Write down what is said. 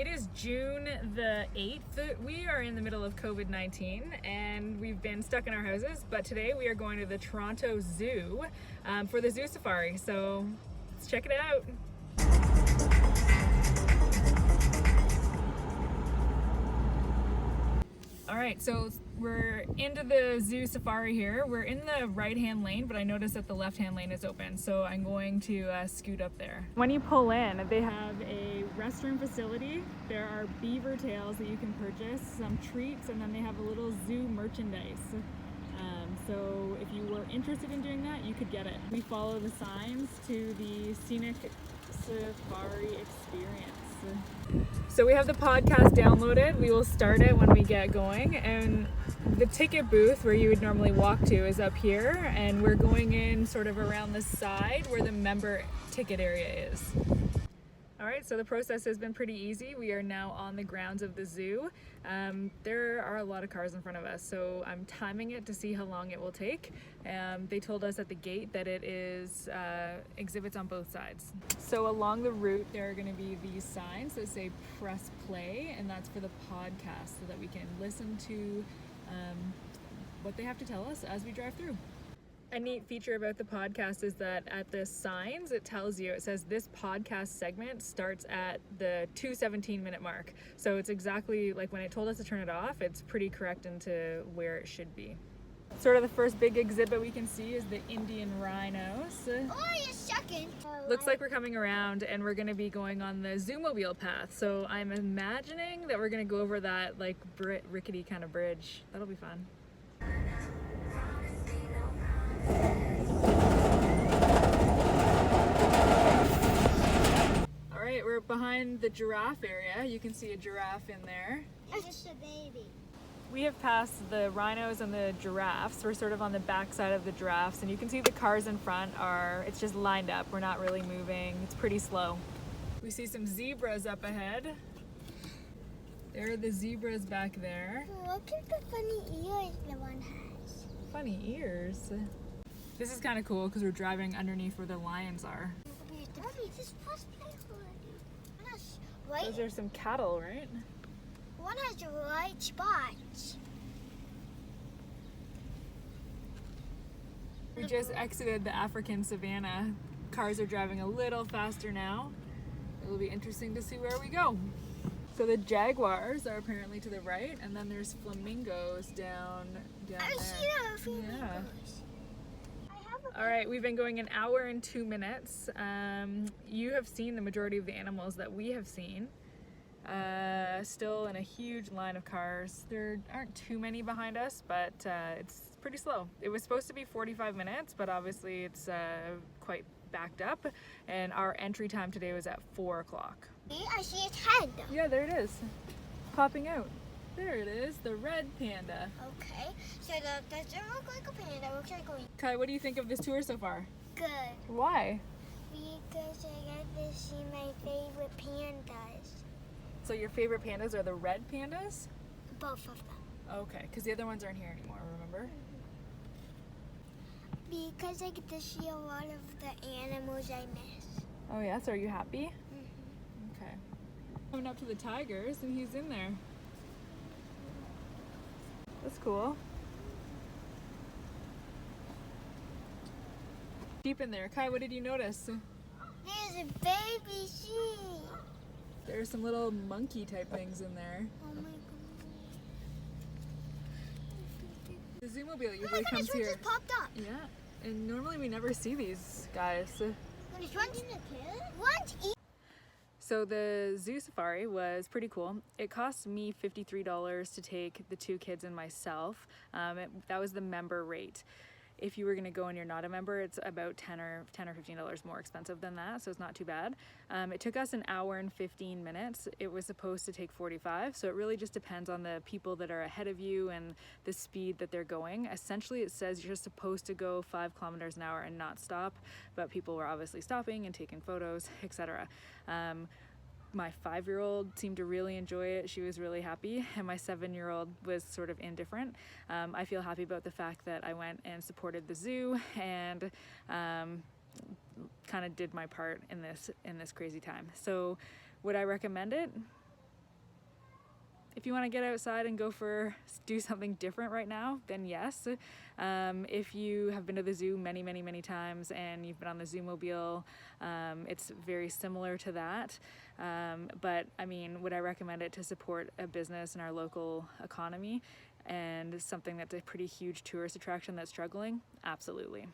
It is June the 8th. We are in the middle of COVID-19 and we've been stuck in our houses, but today we are going to the Toronto Zoo for the Zoo Safari. So let's check it out. All right, so we're into the Zoo Safari here. We're in the right-hand lane, but I noticed that the left-hand lane is open, so I'm going to scoot up there. When you pull in, they have a restroom facility. There are beaver tails that you can purchase, some treats, and then they have a little zoo merchandise. So if you were interested in doing that, you could get it. We follow the signs to the Scenic Safari experience. So we have the podcast downloaded. We will start it when we get going, and the ticket booth where you would normally walk to is up here, and we're going in sort of around the side where the member ticket area is. All right, so the process has been pretty easy. We are now on the grounds of the zoo. There are a lot of cars in front of us, so I'm timing it to see how long it will take. They told us at the gate that it is exhibits on both sides. So along the route, there are gonna be these signs that say press play, and that's for the podcast so that we can listen to what they have to tell us as we drive through. A neat feature about the podcast is that at the signs, it tells you, it says this podcast segment starts at the 2:17 minute mark. So it's exactly like when it told us to turn it off, it's pretty correct into where it should be. Sort of the first big exhibit we can see is the Indian rhinos. Oh, you're second. Looks like we're coming around and we're gonna be going on the Zoomobile path. So I'm imagining that we're gonna go over that like rickety kind of bridge. That'll be fun. All right, we're behind the giraffe area. You can see a giraffe in there. It's just a baby. We have passed the rhinos and the giraffes. We're sort of on the back side of the giraffes, and you can see the cars in front it's just lined up. We're not really moving. It's pretty slow. We see some zebras up ahead. There are the zebras back there. Look at the funny ears the one has. Funny ears. This is kind of cool because we're driving underneath where the lions are. Right? Those are some cattle, right? One has the right spots. We just exited the African savanna. Cars are driving a little faster now. It'll be interesting to see where we go. So the jaguars are apparently to the right, and then there's flamingos down I there. see the flamingos. Yeah. All right, we've been going 1 hour and 2 minutes. You have seen the majority of the animals that we have seen. Still in a huge line of cars. There aren't too many behind us, but it's pretty slow. It was supposed to be 45 minutes, but obviously it's quite backed up, and our entry time today was at 4 o'clock. I see its head. Yeah, there it is, popping out. There it is, the red panda. Okay, so that doesn't look like a panda, it looks like a... Kai, what do you think of this tour so far? Good. Why? Because I get to see my favorite pandas. So your favorite pandas are the red pandas? Both of them. Okay, because the other ones aren't here anymore, remember? Because I get to see a lot of the animals I miss. Oh yeah, so are you happy? Okay. Coming up to the tigers, and he's in there. That's cool. Deep in there. Kai, what did you notice? There's a baby sheep. There's some little monkey type things in there. Oh my god. The Zoomobile usually comes This one here. just popped up. Yeah, and normally we never see these guys. So the Zoo Safari was pretty cool. It cost me $53 to take the 2 kids and myself. That was the member rate. If you were gonna go and you're not a member, it's about $10 or $15 more expensive than that, so it's not too bad. It took us 1 hour and 15 minutes. It was supposed to take 45, so it really just depends on the people that are ahead of you and the speed that they're going. Essentially, it says you're supposed to go 5 kilometers an hour and not stop, but people were obviously stopping and taking photos, etc. My 5-year-old seemed to really enjoy it. She was really happy, and my 7-year-old was sort of indifferent. I feel happy about the fact that I went and supported the zoo and kind of did my part in this crazy time. So would I recommend it? if you want to get outside and do something different right now, then yes. If you have been to the zoo many times and you've been on the Zoomobile, it's very similar to that. But I mean, would I recommend it to support a business in our local economy and something that's a pretty huge tourist attraction that's struggling? Absolutely.